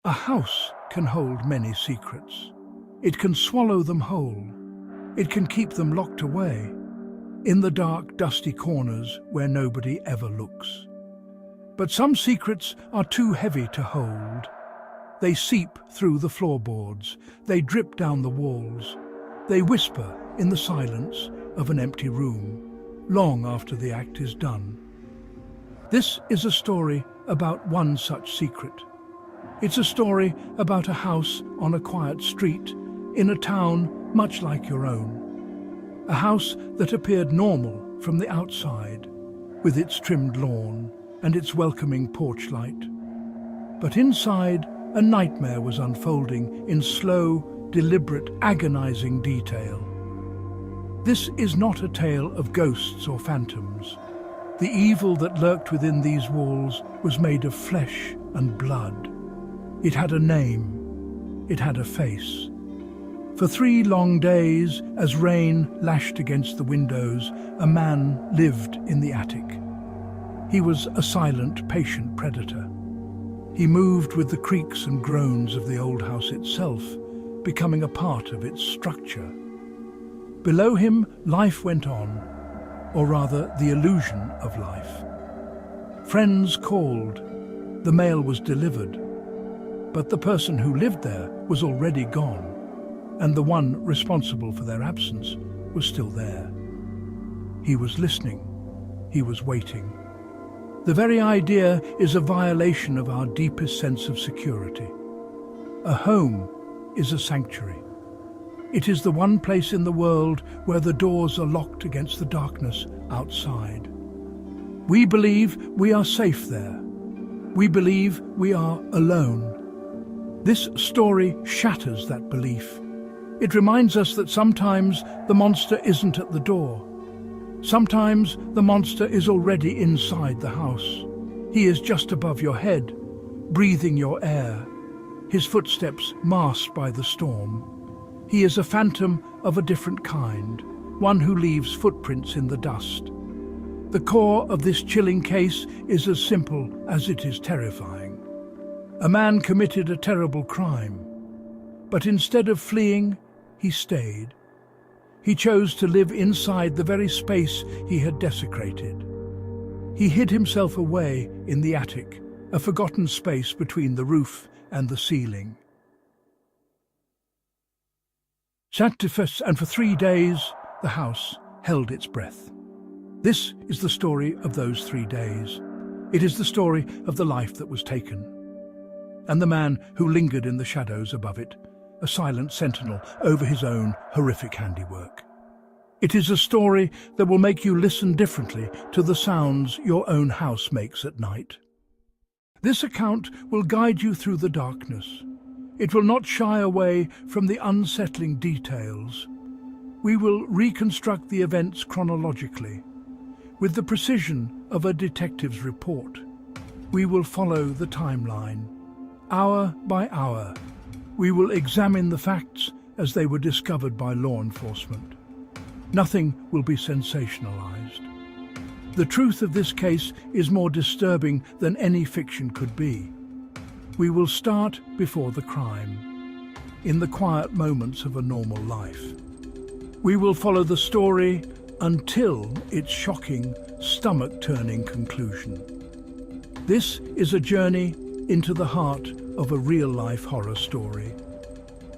A house can hold many secrets. It can swallow them whole. It can keep them locked away in the dark, dusty corners where nobody ever looks. But some secrets are too heavy to hold. They seep through the floorboards. They drip down the walls. They whisper in the silence of an empty room, long after the act is done. This is a story about one such secret. It's a story about a house on a quiet street in a town much like your own. A house that appeared normal from the outside, with its trimmed lawn and its welcoming porch light. But inside, a nightmare was unfolding in slow, deliberate, agonizing detail. This is not a tale of ghosts or phantoms. The evil that lurked within these walls was made of flesh and blood. It had a name. It had a face. For 3 long days, as rain lashed against the windows, a man lived in the attic. He was a silent, patient predator. He moved with the creaks and groans of the old house itself, becoming a part of its structure. Below him, life went on, or rather, the illusion of life. Friends called. The mail was delivered. But the person who lived there was already gone, and the one responsible for their absence was still there. He was listening. He was waiting. The very idea is a violation of our deepest sense of security. A home is a sanctuary. It is the one place in the world where the doors are locked against the darkness outside. We believe we are safe there. We believe we are alone. This story shatters that belief. It reminds us that sometimes the monster isn't at the door. Sometimes the monster is already inside the house. He is just above your head, breathing your air, his footsteps masked by the storm. He is a phantom of a different kind, one who leaves footprints in the dust. The core of this chilling case is as simple as it is terrifying. A man committed a terrible crime, but instead of fleeing, he stayed. He chose to live inside the very space he had desecrated. He hid himself away in the attic, a forgotten space between the roof and the ceiling. And for 3 days, the house held its breath. This is the story of those 3 days. It is the story of the life that was taken, and the man who lingered in the shadows above it, a silent sentinel over his own horrific handiwork. It is a story that will make you listen differently to the sounds your own house makes at night. This account will guide you through the darkness. It will not shy away from the unsettling details. We will reconstruct the events chronologically, with the precision of a detective's report. We will follow the timeline. Hour by hour, we will examine the facts as they were discovered by law enforcement. Nothing will be sensationalized. The truth of this case is more disturbing than any fiction could be. We will start before the crime, in the quiet moments of a normal life. We will follow the story until its shocking, stomach-turning conclusion. This is a journey into the heart of a real-life horror story.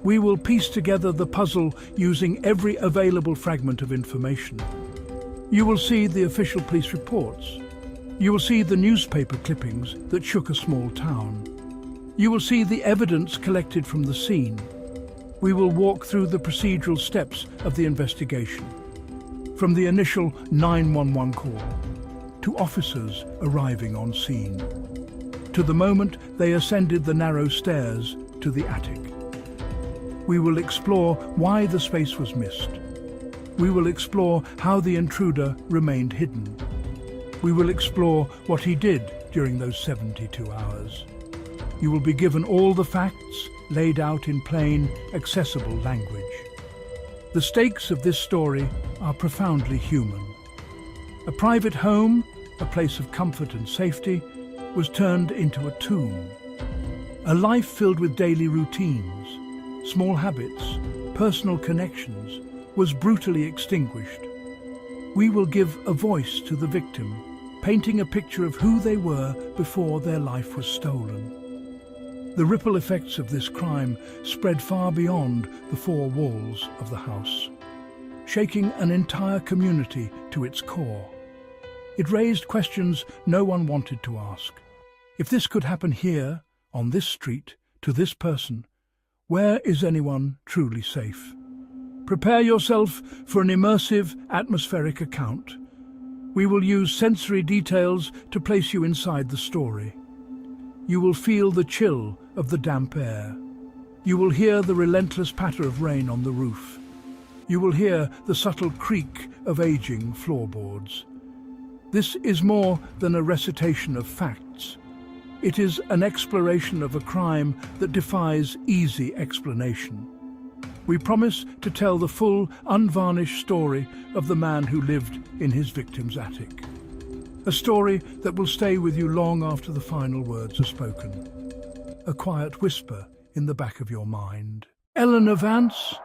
We will piece together the puzzle using every available fragment of information. You will see the official police reports. You will see the newspaper clippings that shook a small town. You will see the evidence collected from the scene. We will walk through the procedural steps of the investigation, from the initial 911 call, to officers arriving on scene, to the moment they ascended the narrow stairs to the attic. We will explore why the space was missed. We will explore how the intruder remained hidden. We will explore what he did during those 72 hours. You will be given all the facts laid out in plain, accessible language. The stakes of this story are profoundly human. A private home, a place of comfort and safety, was turned into a tomb. A life filled with daily routines, small habits, personal connections, was brutally extinguished. We will give a voice to the victim, painting a picture of who they were before their life was stolen. The ripple effects of this crime spread far beyond the four walls of the house, shaking an entire community to its core. It raised questions no one wanted to ask. If this could happen here, on this street, to this person, where is anyone truly safe? Prepare yourself for an immersive, atmospheric account. We will use sensory details to place you inside the story. You will feel the chill of the damp air. You will hear the relentless patter of rain on the roof. You will hear the subtle creak of aging floorboards. This is more than a recitation of facts. It is an exploration of a crime that defies easy explanation. We promise to tell the full, unvarnished story of the man who lived in his victim's attic. A story that will stay with you long after the final words are spoken. A quiet whisper in the back of your mind. Eleanor Vance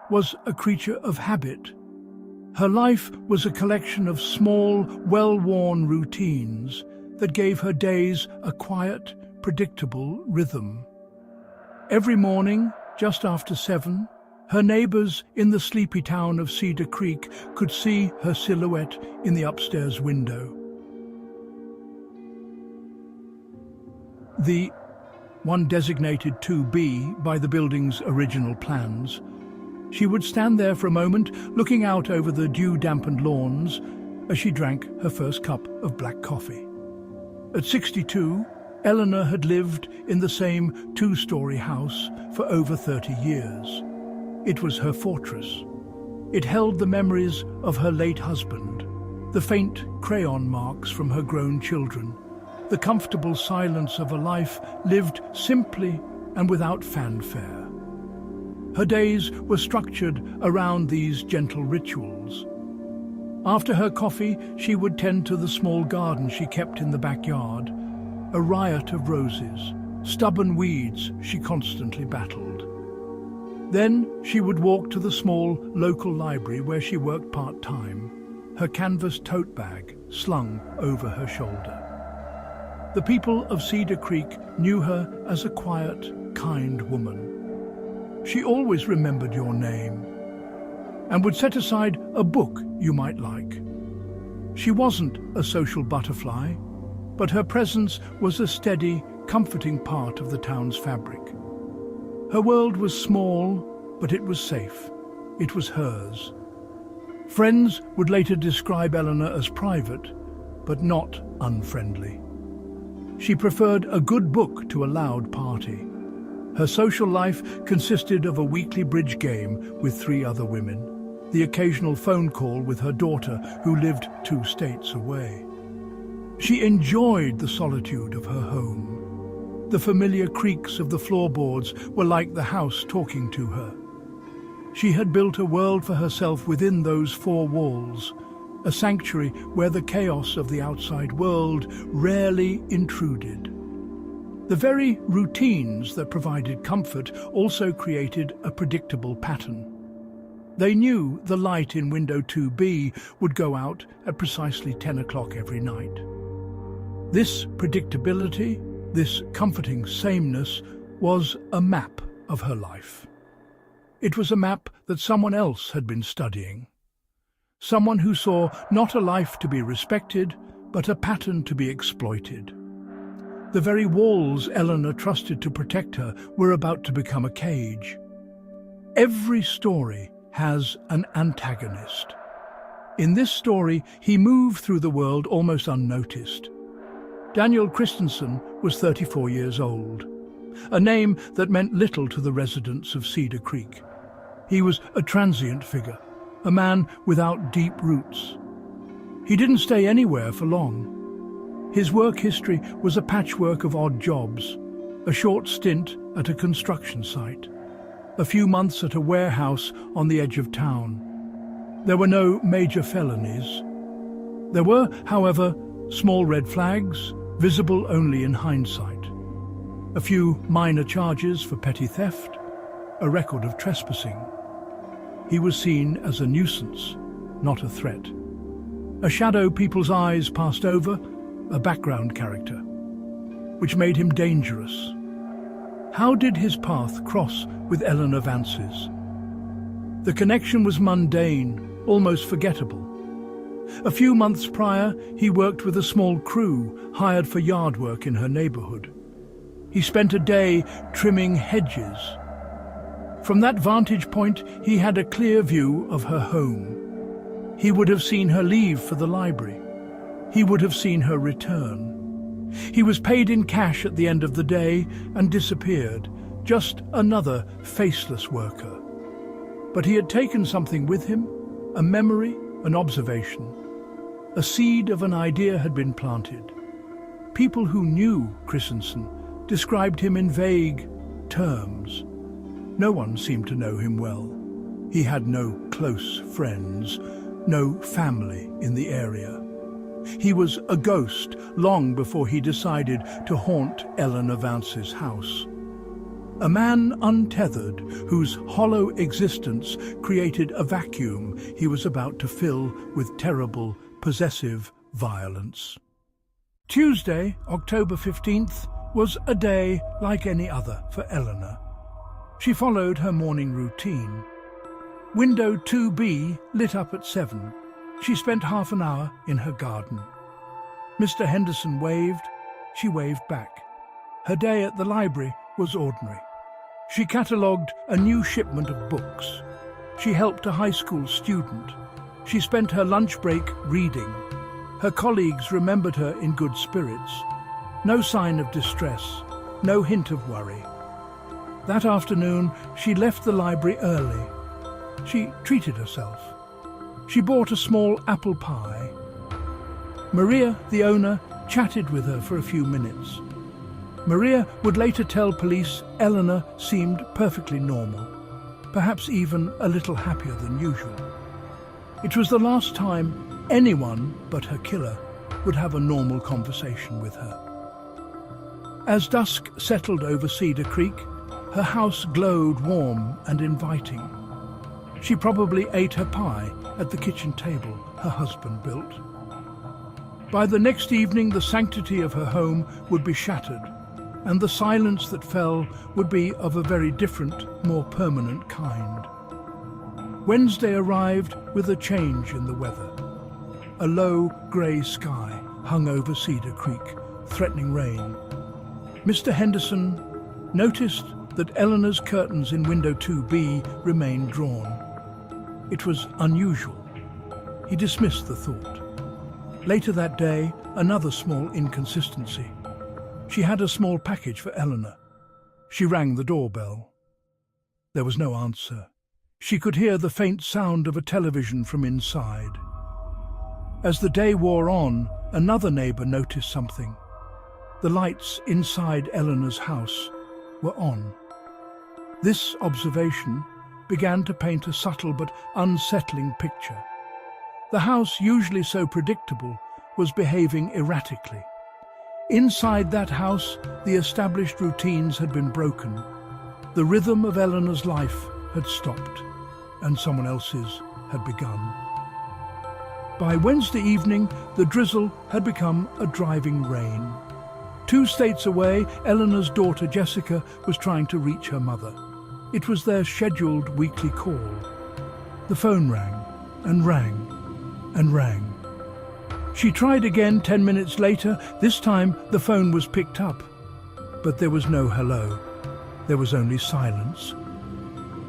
was a creature of habit. Her life was a collection of small, well-worn routines that gave her days a quiet, predictable rhythm. Every morning, just after 7, her neighbors in the sleepy town of Cedar Creek could see her silhouette in the upstairs window. The one designated 2B by the building's original plans. She would stand there for a moment, looking out over the dew-dampened lawns as she drank her first cup of black coffee. At 62, Eleanor had lived in the same two-story house for over 30 years. It was her fortress. It held the memories of her late husband, the faint crayon marks from her grown children, the comfortable silence of a life lived simply and without fanfare. Her days were structured around these gentle rituals. After her coffee, she would tend to the small garden she kept in the backyard, a riot of roses, stubborn weeds she constantly battled. Then she would walk to the small local library where she worked part-time, her canvas tote bag slung over her shoulder. The people of Cedar Creek knew her as a quiet, kind woman. She always remembered your name and would set aside a book you might like. She wasn't a social butterfly, but her presence was a steady, comforting part of the town's fabric. Her world was small, but it was safe. It was hers. Friends would later describe Eleanor as private, but not unfriendly. She preferred a good book to a loud party. Her social life consisted of a weekly bridge game with 3 other women, the occasional phone call with her daughter who lived 2 states away. She enjoyed the solitude of her home. The familiar creaks of the floorboards were like the house talking to her. She had built a world for herself within those 4 walls, a sanctuary where the chaos of the outside world rarely intruded. The very routines that provided comfort also created a predictable pattern. They knew the light in window 2B would go out at precisely 10 o'clock every night. This predictability, this comforting sameness, was a map of her life. It was a map that someone else had been studying. Someone who saw not a life to be respected, but a pattern to be exploited. The very walls Eleanor trusted to protect her were about to become a cage. Every story has an antagonist. In this story, he moved through the world almost unnoticed. Daniel Christensen was 34 years old, a name that meant little to the residents of Cedar Creek. He was a transient figure, a man without deep roots. He didn't stay anywhere for long. His work history was a patchwork of odd jobs, a short stint at a construction site, a few months at a warehouse on the edge of town. There were no major felonies. There were, however, small red flags, visible only in hindsight. A few minor charges for petty theft, a record of trespassing. He was seen as a nuisance, not a threat. A shadow people's eyes passed over, a background character, which made him dangerous. How did his path cross with Eleanor Vance's? The connection was mundane, almost forgettable. A few months prior, he worked with a small crew hired for yard work in her neighborhood. He spent a day trimming hedges. From that vantage point, he had a clear view of her home. He would have seen her leave for the library. He would have seen her return. He was paid in cash at the end of the day and disappeared, just another faceless worker. But he had taken something with him, a memory, an observation. A seed of an idea had been planted. People who knew Christensen described him in vague terms. No one seemed to know him well. He had no close friends, no family in the area. He was a ghost long before he decided to haunt Eleanor Vance's house. A man untethered, whose hollow existence created a vacuum he was about to fill with terrible, possessive violence. Tuesday, October 15th, was a day like any other for Eleanor. She followed her morning routine. Window 2B lit up at 7. She spent half an hour in her garden. Mr. Henderson waved. She waved back. Her day at the library was ordinary. She catalogued a new shipment of books. She helped a high school student. She spent her lunch break reading. Her colleagues remembered her in good spirits. No sign of distress, no hint of worry. That afternoon, she left the library early. She treated herself. She bought a small apple pie. Maria, the owner, chatted with her for a few minutes. Maria would later tell police Eleanor seemed perfectly normal, perhaps even a little happier than usual. It was the last time anyone but her killer would have a normal conversation with her. As dusk settled over Cedar Creek, her house glowed warm and inviting. She probably ate her pie at the kitchen table her husband built. By the next evening, the sanctity of her home would be shattered, and the silence that fell would be of a very different, more permanent kind. Wednesday arrived with a change in the weather. A low, grey sky hung over Cedar Creek, threatening rain. Mr. Henderson noticed that Eleanor's curtains in window 2B remained drawn. It was unusual. He dismissed the thought. Later that day, another small inconsistency. She had a small package for Eleanor. She rang the doorbell. There was no answer. She could hear the faint sound of a television from inside. As the day wore on, another neighbour noticed something. The lights inside Eleanor's house were on. This observation began to paint a subtle but unsettling picture. The house, usually so predictable, was behaving erratically. Inside that house, the established routines had been broken. The rhythm of Eleanor's life had stopped, and someone else's had begun. By Wednesday evening, the drizzle had become a driving rain. 2 states away, Eleanor's daughter Jessica was trying to reach her mother. It was their scheduled weekly call. The phone rang and rang and rang. She tried again 10 minutes later. This time the phone was picked up. But there was no hello. There was only silence.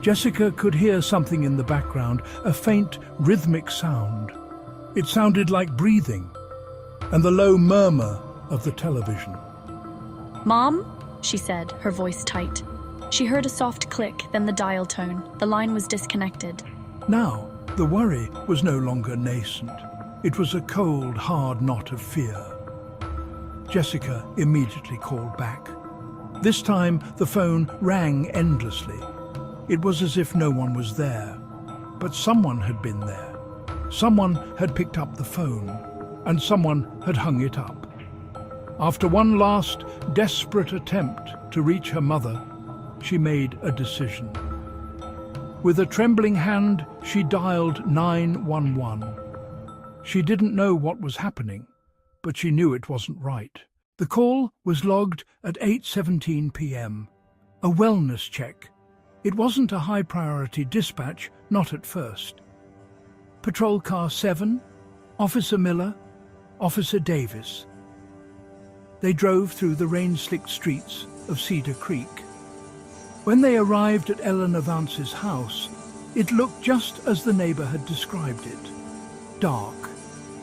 Jessica could hear something in the background, a faint rhythmic sound. It sounded like breathing and the low murmur of the television. "Mom?" she said, her voice tight. She heard a soft click, then the dial tone. The line was disconnected. Now, the worry was no longer nascent. It was a cold, hard knot of fear. Jessica immediately called back. This time, the phone rang endlessly. It was as if no one was there. But someone had been there. Someone had picked up the phone, and someone had hung it up. After one last, desperate attempt to reach her mother, she made a decision. With a trembling hand, she dialed 911. She didn't know what was happening, but she knew it wasn't right. The call was logged at 8:17 p.m. A wellness check. It wasn't a high-priority dispatch, not at first. Patrol Car 7, Officer Miller, Officer Davis. They drove through the rain-slicked streets of Cedar Creek. When they arrived at Eleanor Vance's house, it looked just as the neighbor had described it. Dark,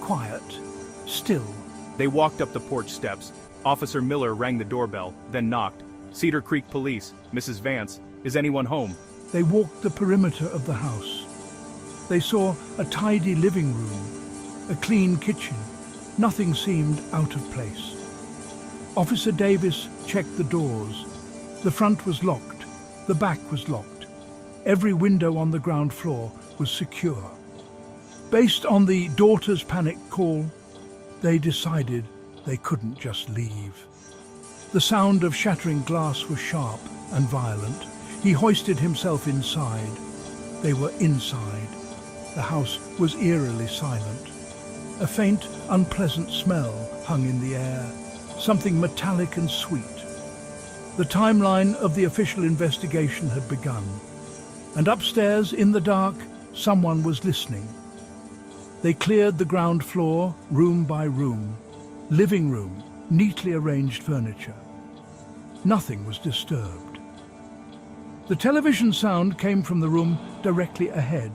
quiet, still. They walked up the porch steps. Officer Miller rang the doorbell, then knocked. Cedar Creek Police, Mrs. Vance, is anyone home? They walked the perimeter of the house. They saw a tidy living room, a clean kitchen. Nothing seemed out of place. Officer Davis checked the doors. The front was locked. The back was locked. Every window on the ground floor was secure. Based on the daughter's panic call, they decided they couldn't just leave. The sound of shattering glass was sharp and violent. He hoisted himself inside. They were inside. The house was eerily silent. A faint, unpleasant smell hung in the air, something metallic and sweet. The timeline of the official investigation had begun, and upstairs in the dark, someone was listening. They cleared the ground floor, room by room. Living room, neatly arranged furniture. Nothing was disturbed. The television sound came from the room directly ahead.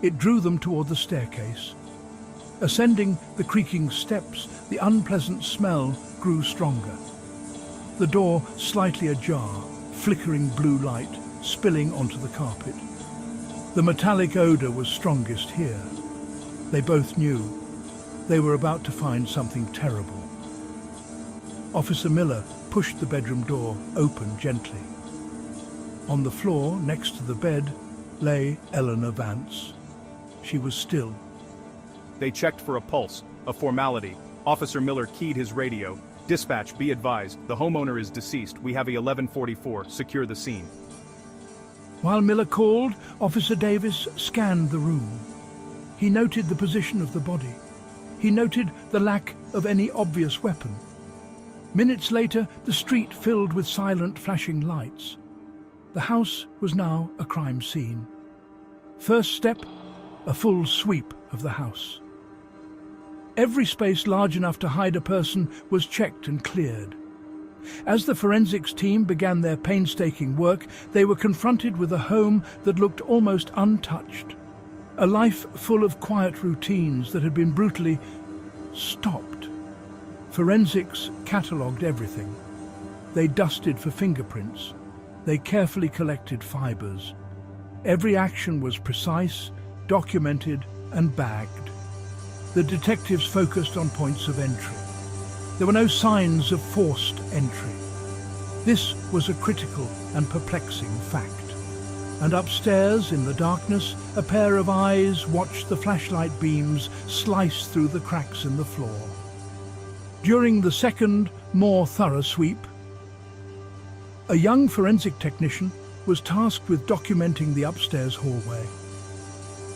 It drew them toward the staircase. Ascending the creaking steps, the unpleasant smell grew stronger. The door slightly ajar, flickering blue light spilling onto the carpet. The metallic odor was strongest here. They both knew they were about to find something terrible. Officer Miller pushed the bedroom door open gently. On the floor, next to the bed, lay Eleanor Vance. She was still. They checked for a pulse, a formality. Officer Miller keyed his radio. Dispatch, be advised, the homeowner is deceased. We have a 1144, secure the scene. While Miller called, Officer Davis scanned the room. He noted the position of the body. He noted the lack of any obvious weapon. Minutes later, the street filled with silent flashing lights. The house was now a crime scene. First step, a full sweep of the house. Every space large enough to hide a person was checked and cleared. As the forensics team began their painstaking work, they were confronted with a home that looked almost untouched. A life full of quiet routines that had been brutally stopped. Forensics catalogued everything. They dusted for fingerprints. They carefully collected fibers. Every action was precise, documented, and bagged. The detectives focused on points of entry. There were no signs of forced entry. This was a critical and perplexing fact. And upstairs, in the darkness, a pair of eyes watched the flashlight beams slice through the cracks in the floor. During the second, more thorough sweep, a young forensic technician was tasked with documenting the upstairs hallway.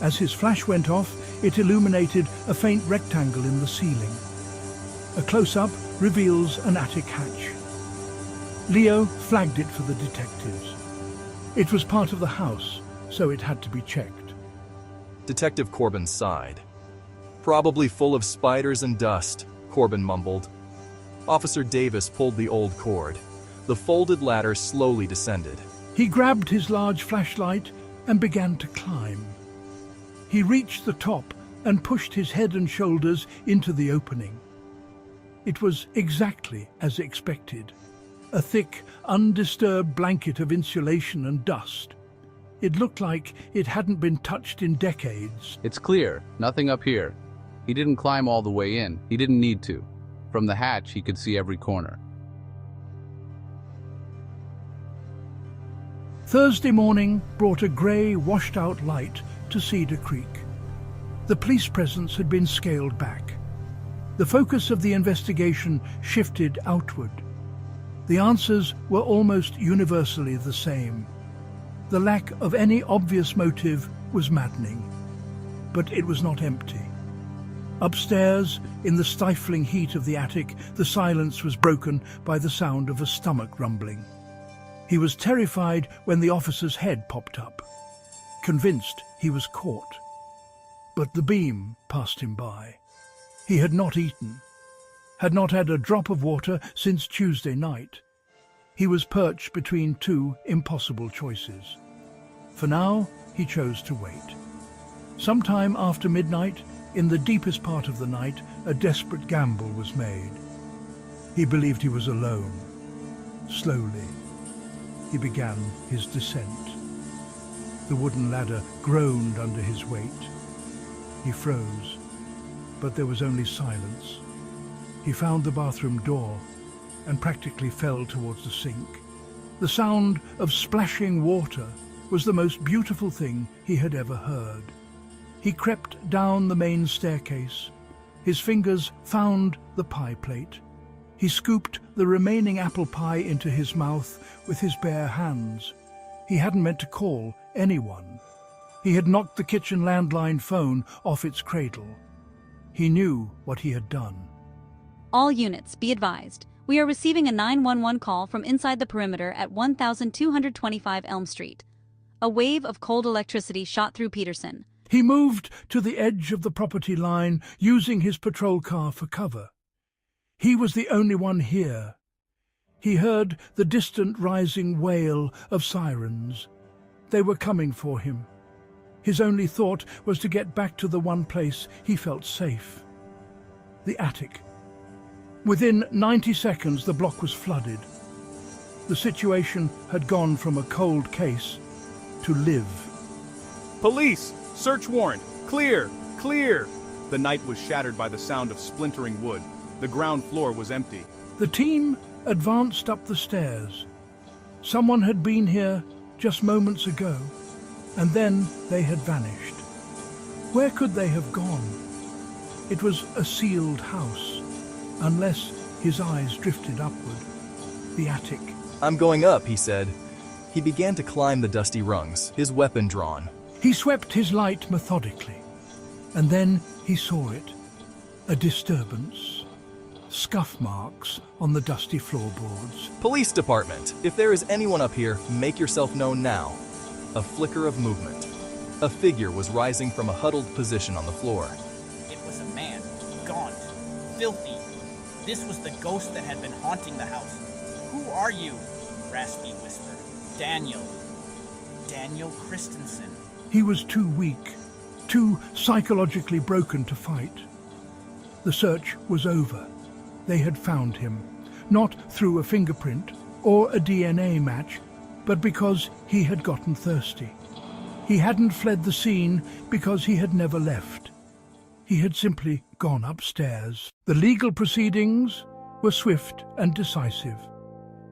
As his flash went off, it illuminated a faint rectangle in the ceiling. A close-up reveals an attic hatch. Leo flagged it for the detectives. It was part of the house, so it had to be checked. Detective Corbin sighed. Probably full of spiders and dust, Corbin mumbled. Officer Davis pulled the old cord. The folded ladder slowly descended. He grabbed his large flashlight and began to climb. He reached the top and pushed his head and shoulders into the opening. It was exactly as expected. A thick, undisturbed blanket of insulation and dust. It looked like it hadn't been touched in decades. It's clear, nothing up here. He didn't climb all the way in. He didn't need to. From the hatch, he could see every corner. Thursday morning brought a grey, washed-out light to Cedar Creek. The police presence had been scaled back. The focus of the investigation shifted outward. The answers were almost universally the same. The lack of any obvious motive was maddening, but it was not empty. Upstairs, in the stifling heat of the attic, the silence was broken by the sound of a stomach rumbling. He was terrified when the officer's head popped up, convinced he was caught. But the beam passed him by. He had not eaten, had not had a drop of water since Tuesday night. He was perched between two impossible choices. For now, he chose to wait. Sometime after midnight, in the deepest part of the night, a desperate gamble was made. He believed he was alone. Slowly, he began his descent. The wooden ladder groaned under his weight. He froze, but there was only silence. He found the bathroom door and practically fell towards the sink. The sound of splashing water was the most beautiful thing he had ever heard. He crept down the main staircase. His fingers found the pie plate. He scooped the remaining apple pie into his mouth with his bare hands. He hadn't meant to call anyone. He had knocked the kitchen landline phone off its cradle. He knew what he had done. All units, be advised. We are receiving a 911 call from inside the perimeter at 1225 Elm Street. A wave of cold electricity shot through Peterson. He moved to the edge of the property line, using his patrol car for cover. He was the only one here. He heard the distant rising wail of sirens. They were coming for him. His only thought was to get back to the one place he felt safe. The attic. Within 90 seconds, the block was flooded. The situation had gone from a cold case to live. Police! Search warrant! Clear! Clear! The night was shattered by the sound of splintering wood. The ground floor was empty. The team advanced up the stairs. Someone had been here just moments ago, and then they had vanished. Where could they have gone? It was a sealed house, unless his eyes drifted upward. The attic. "I'm going up," he said. He began to climb the dusty rungs, his weapon drawn. He swept his light methodically, and then he saw it. A disturbance. Scuff marks on the dusty floorboards. "Police department, if there is anyone up here, make yourself known now." A flicker of movement. A figure was rising from a huddled position on the floor. It was a man, gaunt, filthy. This was the ghost that had been haunting the house. "Who are you?" Raspy whispered. "Daniel. Daniel Christensen." He was too weak, too psychologically broken to fight. The search was over. They had found him, not through a fingerprint or a DNA match, but because he had gotten thirsty. He hadn't fled the scene because he had never left. He had simply gone upstairs. The legal proceedings were swift and decisive.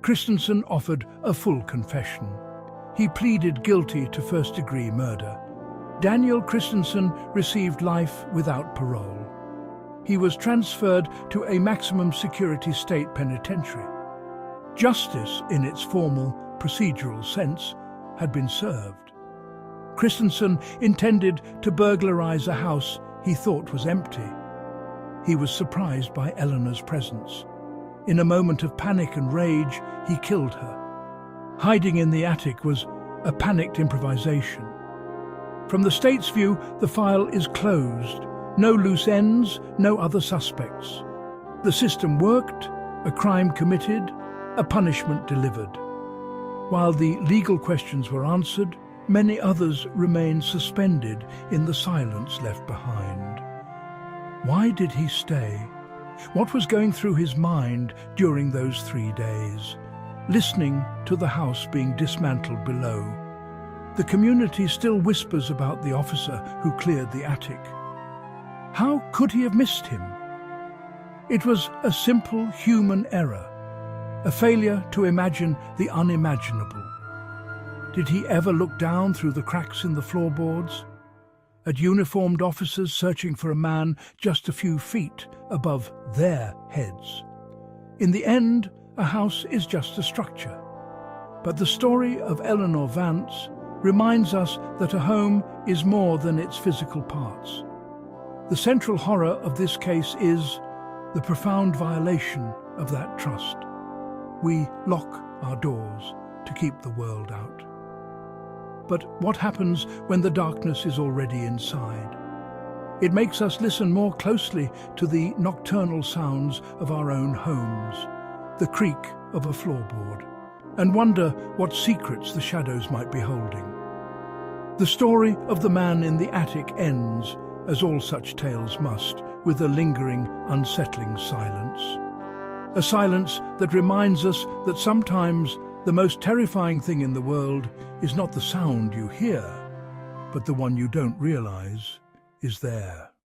Christensen offered a full confession. He pleaded guilty to first-degree murder. Daniel Christensen received life without parole. He was transferred to a maximum security state penitentiary. Justice, in its formal, procedural sense, had been served. Christensen intended to burglarize a house he thought was empty. He was surprised by Eleanor's presence. In a moment of panic and rage, he killed her. Hiding in the attic was a panicked improvisation. From the state's view, the file is closed. No loose ends, no other suspects. The system worked, a crime committed, a punishment delivered. While the legal questions were answered, many others remained suspended in the silence left behind. Why did he stay? What was going through his mind during those 3 days? Listening to the house being dismantled below. The community still whispers about the officer who cleared the attic. How could he have missed him? It was a simple human error, a failure to imagine the unimaginable. Did he ever look down through the cracks in the floorboards? at uniformed officers searching for a man just a few feet above their heads. In the end, a house is just a structure. But the story of Eleanor Vance reminds us that a home is more than its physical parts. The central horror of this case is the profound violation of that trust. We lock our doors to keep the world out. But what happens when the darkness is already inside? It makes us listen more closely to the nocturnal sounds of our own homes, the creak of a floorboard, and wonder what secrets the shadows might be holding. The story of the man in the attic ends, as all such tales must, with a lingering, unsettling silence. A silence that reminds us that sometimes the most terrifying thing in the world is not the sound you hear, but the one you don't realize is there.